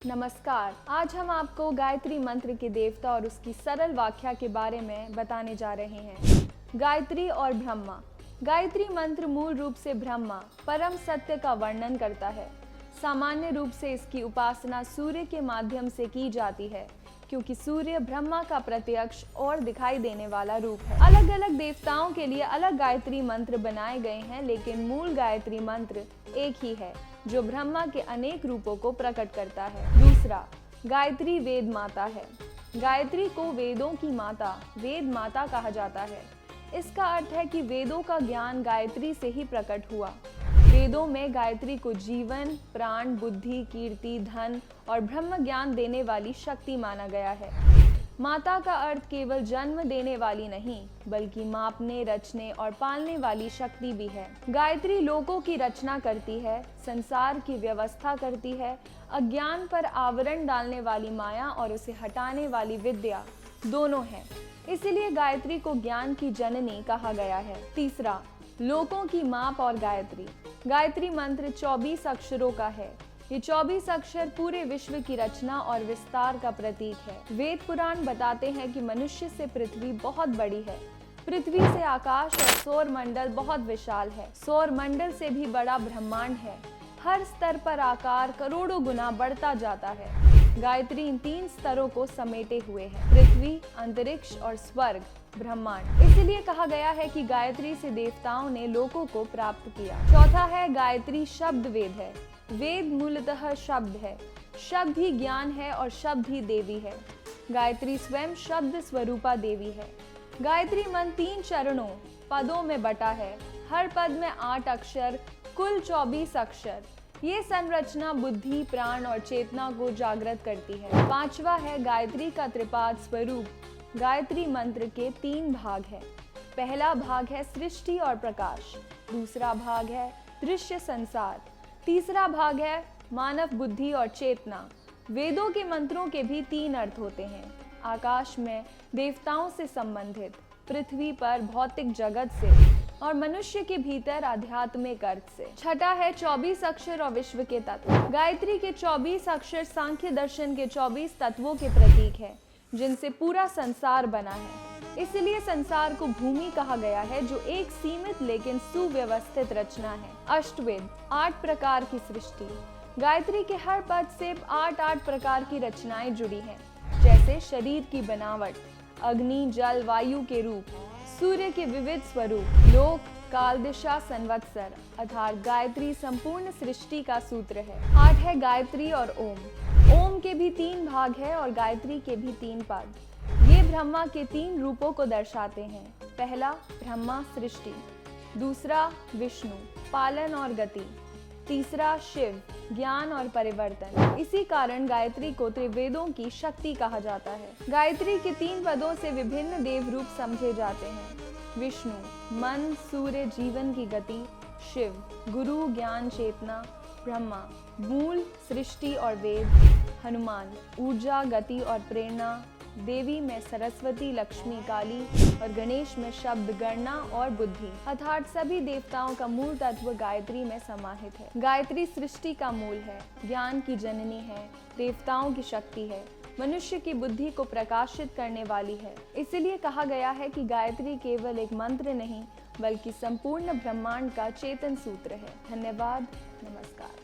नमस्कार। आज हम आपको गायत्री मंत्र के देवता और उसकी सरल व्याख्या के बारे में बताने जा रहे हैं। गायत्री और ब्रह्मा। गायत्री मंत्र मूल रूप से ब्रह्मा परम सत्य का वर्णन करता है। सामान्य रूप से इसकी उपासना सूर्य के माध्यम से की जाती है, क्योंकि सूर्य ब्रह्मा का प्रत्यक्ष और दिखाई देने वाला रूप है। अलग अलग देवताओं के लिए अलग गायत्री मंत्र बनाए गए हैं, लेकिन मूल गायत्री मंत्र एक ही है, जो ब्रह्मा के अनेक रूपों को प्रकट करता है। दूसरा, गायत्री वेद माता है। गायत्री को वेदों की माता, वेद माता कहा जाता है। इसका अर्थ है कि वेदों का ज्ञान गायत्री से ही प्रकट हुआ। वेदों में गायत्री को जीवन, प्राण, बुद्धि, कीर्ति, धन और ब्रह्म ज्ञान देने वाली शक्ति माना गया है। माता का अर्थ केवल जन्म देने वाली नहीं, बल्कि मापने, रचने और पालने वाली शक्ति भी है। गायत्री लोकों की रचना करती है, संसार की व्यवस्था करती है, अज्ञान पर आवरण डालने वाली माया और उसे हटाने वाली विद्या दोनों है। इसीलिए गायत्री को ज्ञान की जननी कहा गया है। तीसरा, लोकों की माप और गायत्री। गायत्री मंत्र 24 अक्षरों का है। ये 24 अक्षर पूरे विश्व की रचना और विस्तार का प्रतीक है। वेद पुराण बताते हैं कि मनुष्य से पृथ्वी बहुत बड़ी है। पृथ्वी से आकाश और सौर मंडल बहुत विशाल है। सौर मंडल से भी बड़ा ब्रह्मांड है। हर स्तर पर आकार करोड़ों गुना बढ़ता जाता है। गायत्री इन 3 स्तरों को समेटे हुए है: पृथ्वी, अंतरिक्ष और स्वर्ग, ब्रह्मांड। इसीलिए कहा गया है कि गायत्री से देवताओं ने लोकों को प्राप्त किया। चौथा है, गायत्री शब्द वेद है। वेद मूलतः शब्द है। शब्द ही ज्ञान है और शब्द ही देवी है। गायत्री स्वयं शब्द स्वरूपा देवी है। गायत्री मंत्र 3 चरणों, पदों में बटा है। हर पद में 8 अक्षर, कुल 24 अक्षर। ये संरचना बुद्धि, प्राण और चेतना को जागृत करती है। पांचवा है, गायत्री का त्रिपाद स्वरूप। गायत्री मंत्र के 3 भाग हैं। पहला भाग है सृष्टि और प्रकाश, दूसरा भाग है दृश्य संसार, तीसरा भाग है मानव बुद्धि और चेतना। वेदों के मंत्रों के भी 3 अर्थ होते हैं: आकाश में देवताओं से संबंधित, पृथ्वी पर भौतिक जगत से और मनुष्य के भीतर आध्यात्मिक अर्थ से। छठा है 24 अक्षर और विश्व के तत्व। गायत्री के 24 अक्षर सांख्य दर्शन के 24 तत्वों के प्रतीक है, जिनसे पूरा संसार बना है। इसलिए संसार को भूमि कहा गया है, जो एक सीमित लेकिन सुव्यवस्थित रचना है। अष्टवेद, 8 प्रकार की सृष्टि। गायत्री के हर पद से 8 प्रकार की रचनाएं जुड़ी हैं, जैसे शरीर की बनावट, अग्नि, जल, वायु के रूप, सूर्य के विविध स्वरूप, लोक, काल, दिशा, संवत्सर, अर्थात गायत्री संपूर्ण सृष्टि का सूत्र है। 8 है गायत्री और ओम। ओम के भी 3 भाग है और गायत्री के भी 3 पद। ये ब्रह्मा के 3 रूपों को दर्शाते हैं। पहला, ब्रह्मा सृष्टि, दूसरा विष्णु पालन और गति, तीसरा शिव ज्ञान और परिवर्तन। इसी कारण गायत्री को त्रिवेदों की शक्ति कहा जाता है। गायत्री के 3 पदों से विभिन्न देव रूप समझे जाते हैं: विष्णु मन, सूर्य जीवन की गति, शिव गुरु ज्ञान चेतना, ब्रह्मा मूल सृष्टि और वेद, हनुमान ऊर्जा गति और प्रेरणा, देवी में सरस्वती, लक्ष्मी, काली और गणेश में शब्द, गणना और बुद्धि। अर्थात सभी देवताओं का मूल तत्व गायत्री में समाहित है। गायत्री सृष्टि का मूल है, ज्ञान की जननी है, देवताओं की शक्ति है, मनुष्य की बुद्धि को प्रकाशित करने वाली है। इसलिए कहा गया है कि गायत्री केवल एक मंत्र नहीं, बल्कि संपूर्ण ब्रह्मांड का चेतन सूत्र है। धन्यवाद। नमस्कार।